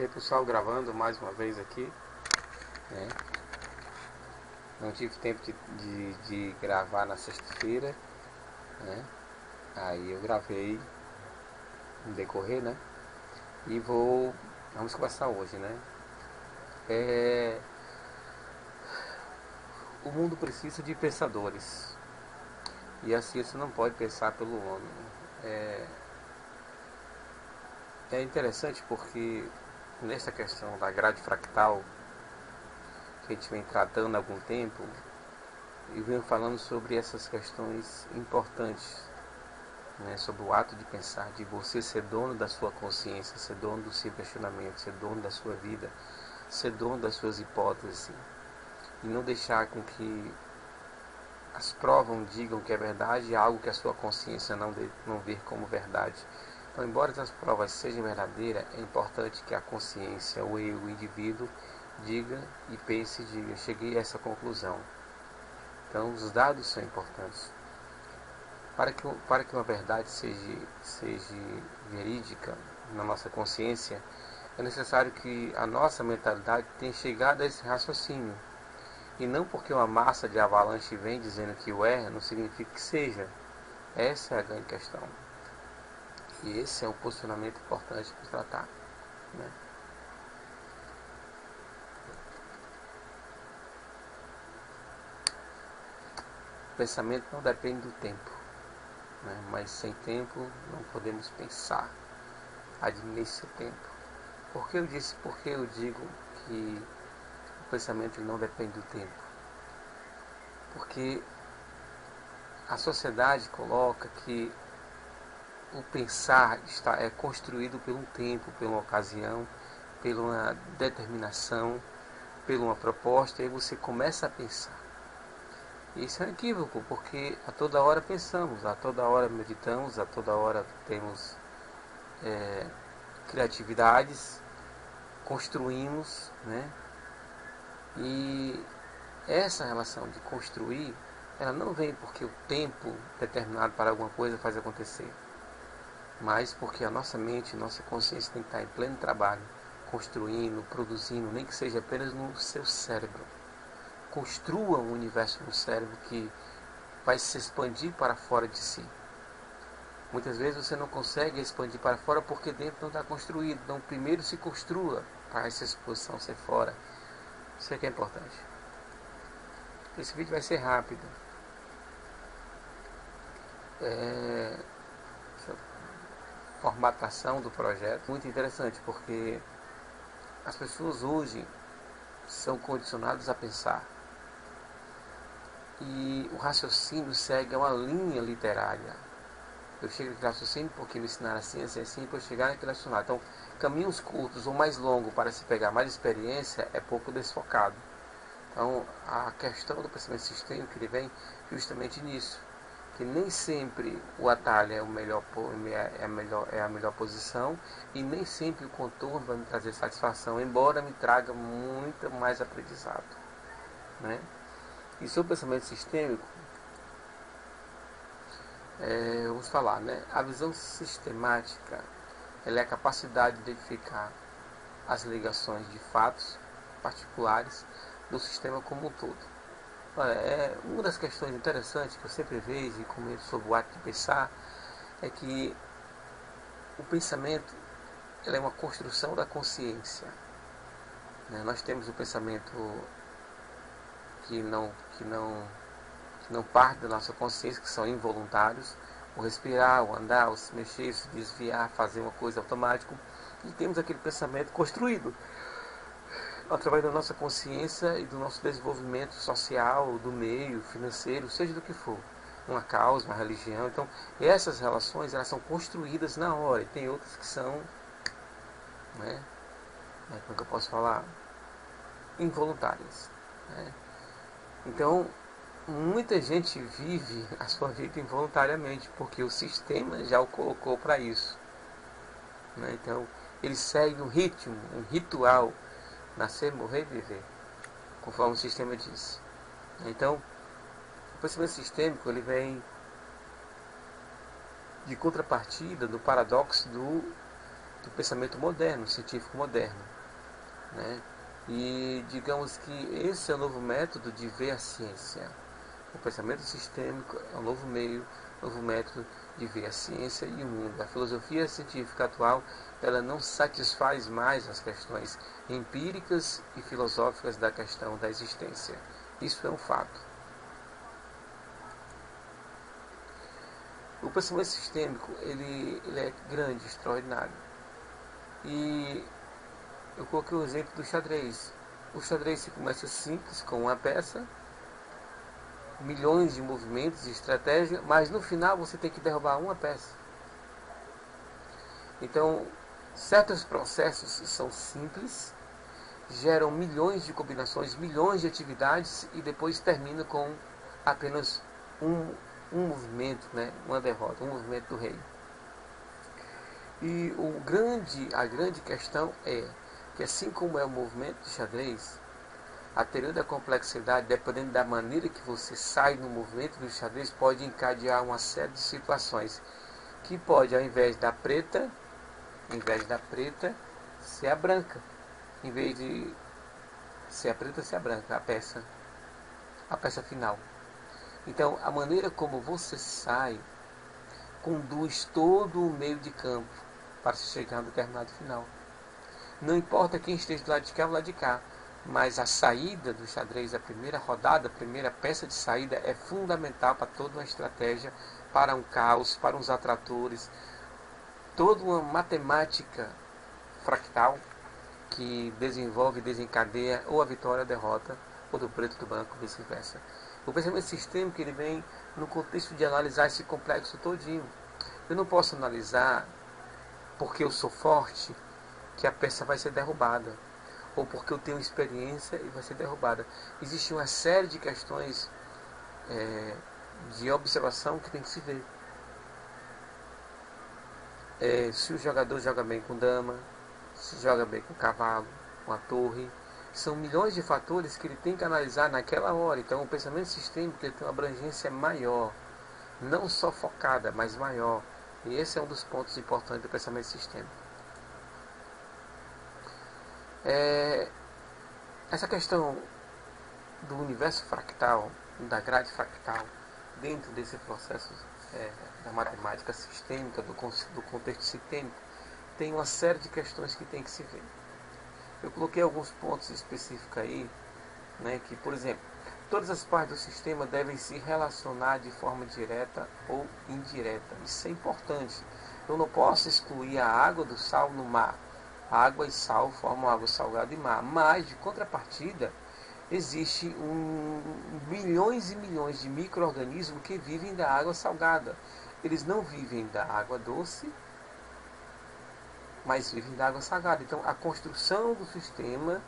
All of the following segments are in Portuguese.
Ei pessoal, gravando mais uma vez aqui, né? Não tive tempo de gravar na sexta-feira, né? Aí eu gravei no decorrer, né? E vamos começar hoje, né? O mundo precisa de pensadores, e a ciência não pode pensar pelo homem. É interessante porque nessa questão da grade fractal, que a gente vem tratando há algum tempo, e venho falando sobre essas questões importantes, né, sobre o ato de pensar, de você ser dono da sua consciência, ser dono do seu questionamento, ser dono da sua vida, ser dono das suas hipóteses, e não deixar com que as provas digam que é verdade algo que a sua consciência não vê como verdade. Então, embora as provas sejam verdadeiras, é importante que a consciência, o eu, o indivíduo, diga e pense e diga, cheguei a essa conclusão. Então, os dados são importantes. Para que uma verdade seja verídica na nossa consciência, é necessário que a nossa mentalidade tenha chegado a esse raciocínio. E não porque uma massa de avalanche vem dizendo que o é, não significa que seja. Essa é a grande questão. E esse é um posicionamento importante para tratar, né? O pensamento não depende do tempo, né? Mas sem tempo não podemos pensar. Administre o tempo. Porque eu digo que o pensamento não depende do tempo? Porque a sociedade coloca que o pensar é construído por um tempo, por uma ocasião, por uma determinação, por uma proposta, e você começa a pensar. Isso é um equívoco, porque a toda hora pensamos, a toda hora meditamos, a toda hora temos criatividades, construímos, né? E essa relação de construir, ela não vem porque o tempo determinado para alguma coisa faz acontecer, mas porque a nossa mente, nossa consciência tem que estar em pleno trabalho, construindo, produzindo, nem que seja apenas no seu cérebro. Construa um universo no cérebro que vai se expandir para fora de si. Muitas vezes você não consegue expandir para fora porque dentro não está construído. Então primeiro se construa para essa exposição ser fora. Isso é que é importante. Esse vídeo vai ser rápido. Formatação do projeto. Muito interessante porque as pessoas hoje são condicionadas a pensar. E o raciocínio segue uma linha literária. Eu chego naquele raciocínio porque me ensinaram assim, para eu chegar naquele raciocínio. Então, caminhos curtos ou mais longos para se pegar mais experiência é pouco desfocado. Então, a questão do pensamento sistêmico ele vem justamente nisso, que nem sempre o atalho é a melhor posição e nem sempre o contorno vai me trazer satisfação, embora me traga muito mais aprendizado, né? E sobre o pensamento sistêmico, vamos falar, né? A visão sistemática ela é a capacidade de identificar as ligações de fatos particulares do sistema como um todo. Olha, uma das questões interessantes que eu sempre vejo e comento sobre o ato de pensar é que o pensamento ele é uma construção da consciência, né? Nós temos o pensamento que não parte da nossa consciência, que são involuntários, o respirar, o andar, o se mexer, o se desviar, fazer uma coisa automática, e temos aquele pensamento construído através da nossa consciência e do nosso desenvolvimento social, do meio, financeiro, seja do que for, uma causa, uma religião. Então, essas relações elas são construídas na hora, e tem outras que são, né, como é que eu posso falar, involuntárias, né? Então, muita gente vive a sua vida involuntariamente, porque o sistema já o colocou para isso, né? Então, ele segue um ritmo, um ritual, nascer, morrer e viver, conforme o sistema diz. Então, o pensamento sistêmico ele vem de contrapartida do paradoxo do pensamento moderno, científico moderno. né? E digamos que esse é o novo método de ver a ciência. O pensamento sistêmico é um novo método de ver a ciência e o mundo. A filosofia científica atual, ela não satisfaz mais as questões empíricas e filosóficas da questão da existência. Isso é um fato. O pensamento sistêmico, ele é grande, extraordinário. E eu coloquei o exemplo do xadrez. O xadrez se começa simples, com uma peça, milhões de movimentos e estratégia, mas no final você tem que derrubar uma peça. Então, certos processos são simples, geram milhões de combinações, milhões de atividades e depois termina com apenas um movimento, né? Uma derrota, um movimento do rei. E a grande questão é que, assim como é o movimento de xadrez, a teoria da complexidade, dependendo da maneira que você sai no movimento do xadrez, pode encadear uma série de situações que pode, ao invés da preta, ser a branca. Em vez de ser a preta, ser a branca, a peça final. Então, a maneira como você sai conduz todo o meio de campo para se chegar a um determinado final. Não importa quem esteja do lado de cá ou do lado de cá, mas a saída do xadrez, a primeira rodada, a primeira peça de saída é fundamental para toda uma estratégia, para um caos, para uns atratores, toda uma matemática fractal que desenvolve e desencadeia ou a vitória ou a derrota, ou do preto do branco, vice-versa. O pensamento sistêmico, ele vem no contexto de analisar esse complexo todinho. Eu não posso analisar porque eu sou forte que a peça vai ser derrubada, ou porque eu tenho experiência e vai ser derrubada. Existe uma série de questões de observação que tem que se ver. Se o jogador joga bem com dama, se joga bem com cavalo, com a torre, são milhões de fatores que ele tem que analisar naquela hora. Então o pensamento sistêmico ele tem uma abrangência maior, não só focada, mas maior. E esse é um dos pontos importantes do pensamento sistêmico. Essa questão do universo fractal, da grade fractal, dentro desse processo da matemática sistêmica, do contexto sistêmico, tem uma série de questões que tem que se ver. Eu coloquei alguns pontos específicos aí, né, que, por exemplo, todas as partes do sistema devem se relacionar de forma direta ou indireta. Isso é importante. Eu não posso excluir a água do sal no mar. Água e sal formam água salgada e mar. Mas, de contrapartida, existe milhões e milhões de micro-organismos que vivem da água salgada. Eles não vivem da água doce, mas vivem da água salgada. Então, a construção do sistema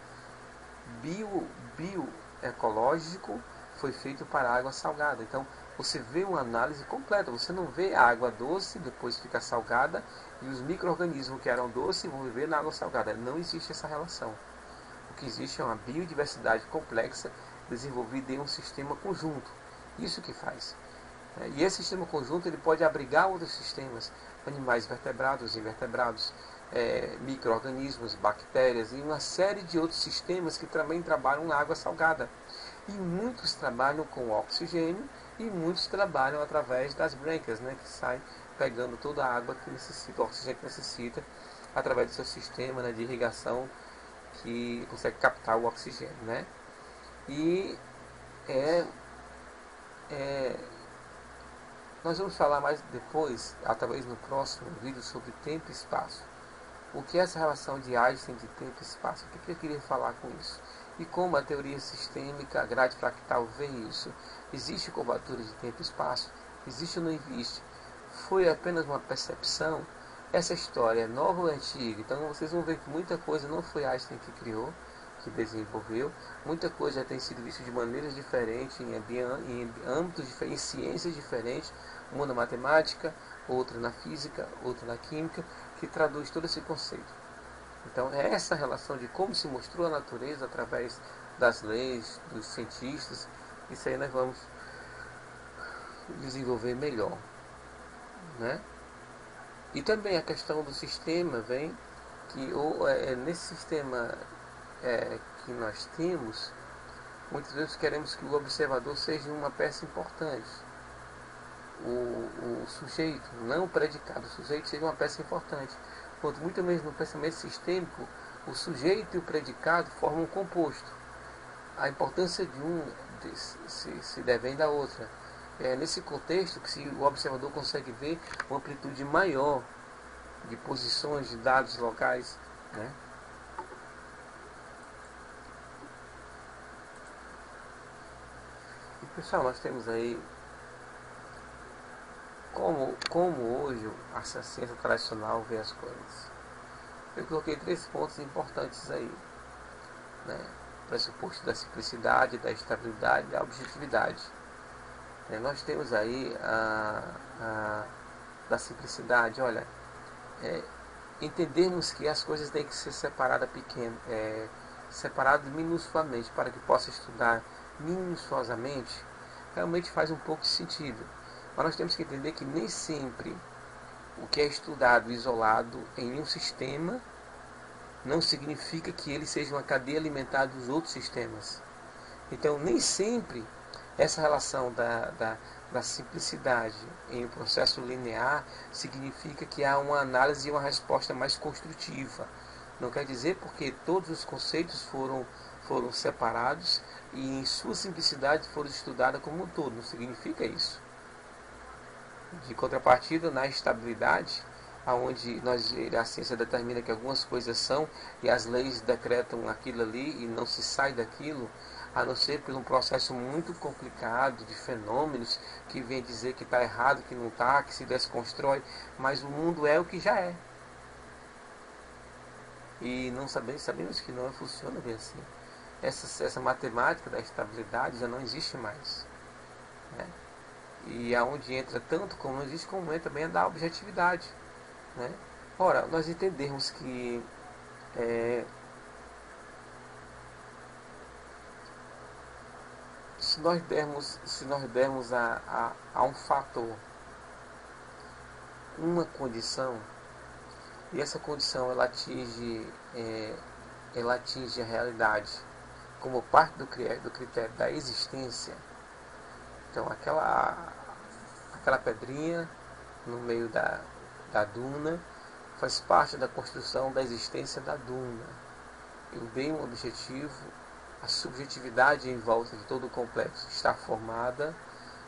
bioecológico foi feito para a água salgada. Então, você vê uma análise completa. Você não vê a água doce, depois fica salgada, e os micro-organismos que eram doces vão viver na água salgada. Não existe essa relação. O que existe é uma biodiversidade complexa desenvolvida em um sistema conjunto. Isso que faz. E esse sistema conjunto ele pode abrigar outros sistemas, animais vertebrados, invertebrados, micro-organismos, bactérias e uma série de outros sistemas que também trabalham na água salgada. E muitos trabalham com oxigênio e muitos trabalham através das brânquias, né, que saem pegando toda a água que necessita, o oxigênio que necessita, através do seu sistema, né, de irrigação que consegue captar o oxigênio, né? E nós vamos falar mais depois, talvez no próximo vídeo, sobre tempo e espaço. O que é essa relação de Einstein de tempo e espaço? O que eu queria falar com isso? E como a teoria sistêmica, a grade fractal, vê isso? Existe curvatura de tempo e espaço? Existe ou não existe? Foi apenas uma percepção? Essa história é nova ou antiga? Então vocês vão ver que muita coisa não foi Einstein que criou, que desenvolveu. Muita coisa já tem sido vista de maneiras diferentes, em âmbitos diferentes, em ciências diferentes. Uma na matemática, outra na física, outra na química, que traduz todo esse conceito. Então é essa relação de como se mostrou a natureza através das leis, dos cientistas. Isso aí nós vamos desenvolver melhor, né? E também a questão do sistema vem que nesse sistema que nós temos, muitas vezes queremos que o observador seja uma peça importante. O sujeito, não o predicado, o sujeito seja uma peça importante. Quanto muito menos no pensamento sistêmico, o sujeito e o predicado formam um composto. A importância de um se devém da outra. É nesse contexto que o observador consegue ver uma amplitude maior de posições, de dados locais, né? E pessoal, nós temos aí como hoje a ciência tradicional vê as coisas. Eu coloquei 3 pontos importantes aí, né? O pressuposto da simplicidade, da estabilidade e da objetividade. Nós temos aí da simplicidade, olha, entendermos que as coisas têm que ser separadas separadas minuciosamente para que possa estudar minuciosamente, realmente faz um pouco de sentido. Mas nós temos que entender que nem sempre o que é estudado isolado em um sistema não significa que ele seja uma cadeia alimentar dos outros sistemas. Então, nem sempre essa relação da simplicidade em um processo linear significa que há uma análise e uma resposta mais construtiva. Não quer dizer porque todos os conceitos foram separados e em sua simplicidade foram estudados como um todo. Não significa isso. De contrapartida, na estabilidade, onde a ciência determina que algumas coisas são e as leis decretam aquilo ali e não se sai daquilo, a não ser por um processo muito complicado de fenômenos que vem dizer que está errado, que não está, que se desconstrói, mas o mundo é o que já é. E não sabemos que não funciona bem assim. Essa matemática da estabilidade já não existe mais, né? E aonde entra tanto como não existe, como entra também a da objetividade, né? Ora, nós entendermos que se nós dermos a um fator uma condição, e essa condição ela atinge a realidade como parte do critério da existência, então aquela pedrinha no meio da duna faz parte da construção da existência da duna. Eu dei um objetivo, a subjetividade em volta de todo o complexo está formada,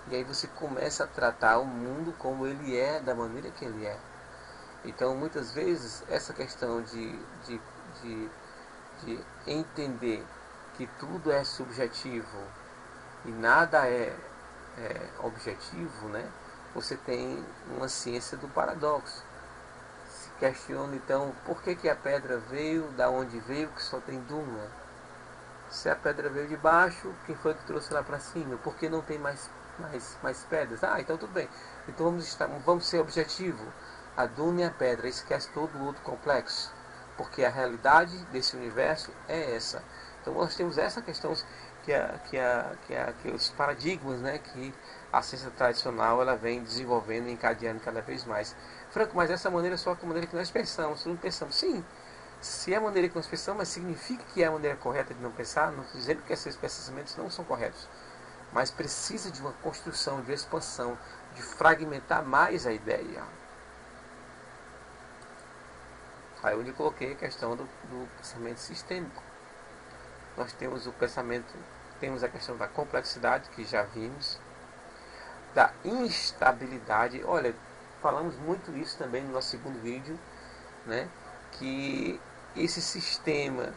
e aí você começa a tratar o mundo como ele é, da maneira que ele é. Então, muitas vezes, essa questão de entender que tudo é subjetivo e nada é objetivo, né? Você tem uma ciência do paradoxo. Se questiona, então, por que a pedra veio, da onde veio, que só tem duna? Se a pedra veio de baixo, quem foi que trouxe lá para cima? Por que não tem mais pedras? Então tudo bem. Então vamos ser objetivo. A duna e a pedra, esquece todo o outro complexo. Porque a realidade desse universo é essa. Então nós temos essa questão que os paradigmas, né, que a ciência tradicional ela vem desenvolvendo e encadeando cada vez mais. Franco, mas essa maneira é só a maneira que nós pensamos. Não pensamos, sim. Se é a maneira que nós pensamos, mas significa que é a maneira correta de não pensar? Não estou dizendo que esses pensamentos não são corretos, mas precisa de uma construção, de uma expansão, de fragmentar mais a ideia. Aí onde eu coloquei a questão do pensamento sistêmico. Nós temos o pensamento, temos a questão da complexidade, que já vimos, da instabilidade. Olha, falamos muito isso também no nosso segundo vídeo, né? Que esse sistema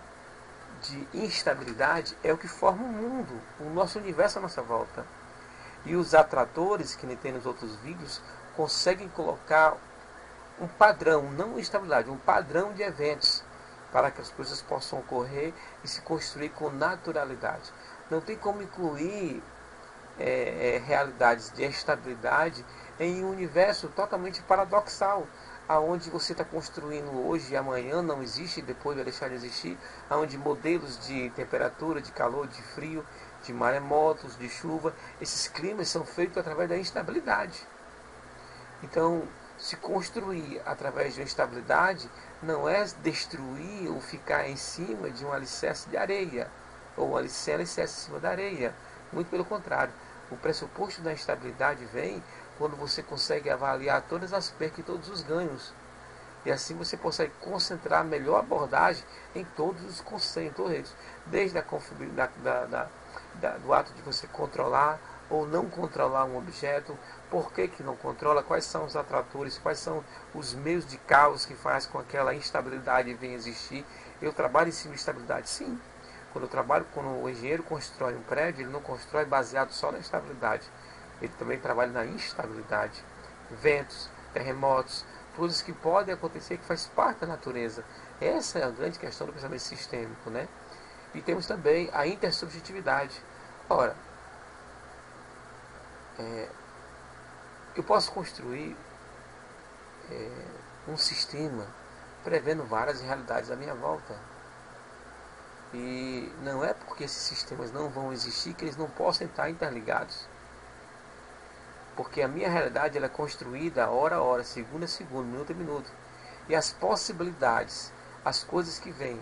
de instabilidade é o que forma o mundo, o nosso universo à nossa volta. E os atratores, que nem tem nos outros vídeos, conseguem colocar um padrão, não uma estabilidade, um padrão de eventos para que as coisas possam ocorrer e se construir com naturalidade. Não tem como incluir realidades de estabilidade em um universo totalmente paradoxal, aonde você está construindo hoje e amanhã não existe, e depois vai deixar de existir, aonde modelos de temperatura, de calor, de frio, de maremotos, de chuva, esses climas são feitos através da instabilidade. Então, Se construir através de uma estabilidade não é destruir ou ficar em cima de um alicerce de areia, ou um alicerce em cima da areia. Muito pelo contrário. O pressuposto da estabilidade vem quando você consegue avaliar todas as percas e todos os ganhos. E assim você consegue concentrar a melhor abordagem em todos os conceitos, desde do ato de você controlar ou não controlar um objeto, por que não controla, quais são os atratores, quais são os meios de caos que faz com que aquela instabilidade venha existir. Eu trabalho em cima de estabilidade, sim. Quando o engenheiro constrói um prédio, ele não constrói baseado só na estabilidade. Ele também trabalha na instabilidade. Ventos, terremotos, coisas que podem acontecer que faz parte da natureza. Essa é a grande questão do pensamento sistêmico, né? E temos também a intersubjetividade. Ora, eu posso construir um sistema prevendo várias realidades à minha volta. E não é porque esses sistemas não vão existir que eles não possam estar interligados. Porque a minha realidade ela é construída hora a hora, segundo a segundo, minuto a minuto. E as possibilidades, as coisas que vêm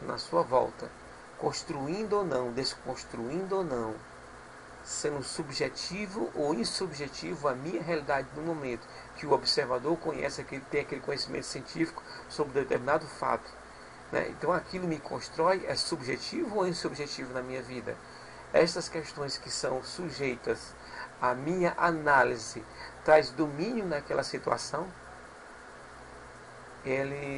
na sua volta, construindo ou não, desconstruindo ou não, sendo subjetivo ou insubjetivo a minha realidade no momento que o observador conhece, que ele tem aquele conhecimento científico sobre determinado fato. Né? Então aquilo me constrói, é subjetivo ou insubjetivo na minha vida? Estas questões que são sujeitas à minha análise, traz domínio naquela situação?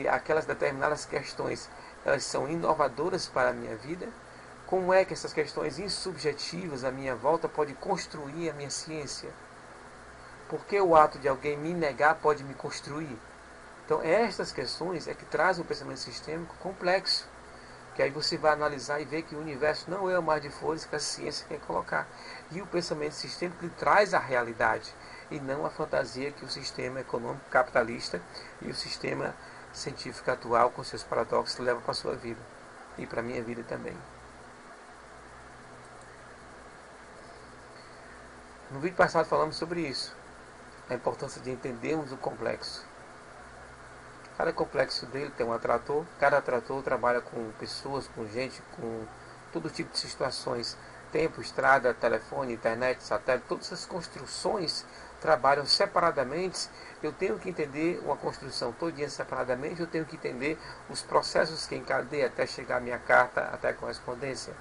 Aquelas determinadas questões, elas são inovadoras para a minha vida? Como é que essas questões insubjetivas à minha volta podem construir a minha ciência? Por que o ato de alguém me negar pode me construir? Então, estas questões é que trazem o pensamento sistêmico complexo. Que aí você vai analisar e ver que o universo não é o mar de flores que a ciência quer colocar. E o pensamento sistêmico lhe traz a realidade, e não a fantasia que o sistema econômico capitalista e o sistema científico atual, com seus paradoxos, leva para a sua vida. E para a minha vida também. No vídeo passado falamos sobre isso. A importância de entendermos o complexo. Cada complexo dele tem um atrator, cada atrator trabalha com pessoas, com gente, com todo tipo de situações, tempo, estrada, telefone, internet, satélite, todas essas construções trabalham separadamente. Eu tenho que entender uma construção todinha separadamente, eu tenho que entender os processos que encadeiam até chegar a minha carta, até a correspondência.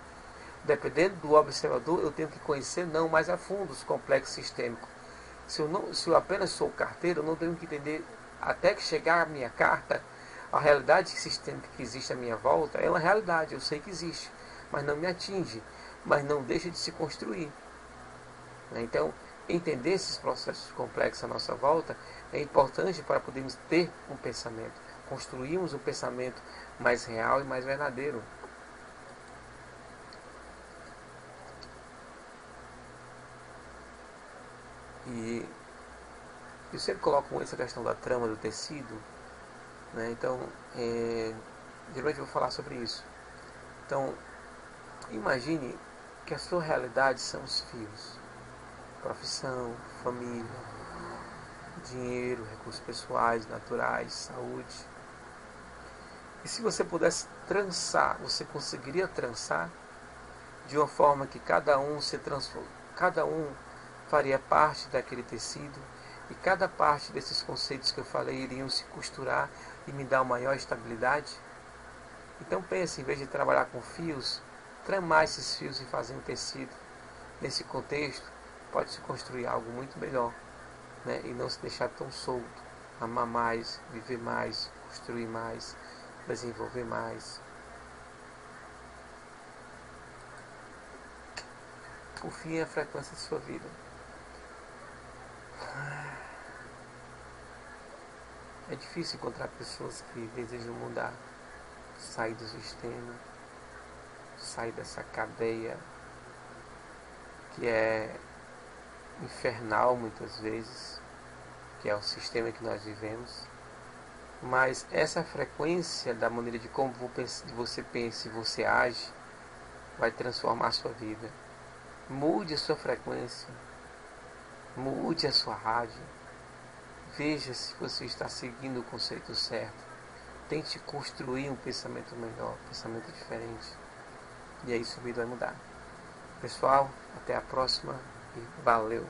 Dependendo do observador, eu tenho que conhecer não mais a fundo os complexos sistêmicos. Se eu apenas sou carteiro, eu não tenho que entender até que chegar a minha carta, a realidade sistêmica que existe à minha volta é uma realidade, eu sei que existe, mas não me atinge, mas não deixa de se construir. Então, entender esses processos complexos à nossa volta é importante para podermos ter um pensamento, construirmos um pensamento mais real e mais verdadeiro. E eu sempre coloco essa questão da trama do tecido, né? Então, geralmente eu vou falar sobre isso. Então, imagine que a sua realidade são os fios: profissão, família, dinheiro, recursos pessoais, naturais, saúde. E se você pudesse trançar, você conseguiria trançar de uma forma que cada um faria parte daquele tecido, e cada parte desses conceitos que eu falei iriam se costurar e me dar uma maior estabilidade? Então pense, em vez de trabalhar com fios, tramar esses fios e fazer um tecido. Nesse contexto, pode-se construir algo muito melhor, né? E não se deixar tão solto. Amar mais, viver mais, construir mais, desenvolver mais. Por fim, é a frequência de sua vida. É difícil encontrar pessoas que desejam mudar, sair do sistema, sair dessa cadeia que é infernal muitas vezes, que é o sistema que nós vivemos. Mas essa frequência da maneira de como você pensa e você age vai transformar a sua vida. Mude a sua frequência, mude a sua rádio, Veja se você está seguindo o conceito certo. Tente construir um pensamento melhor, um pensamento diferente. E aí sua vida vai mudar. Pessoal, até a próxima e valeu!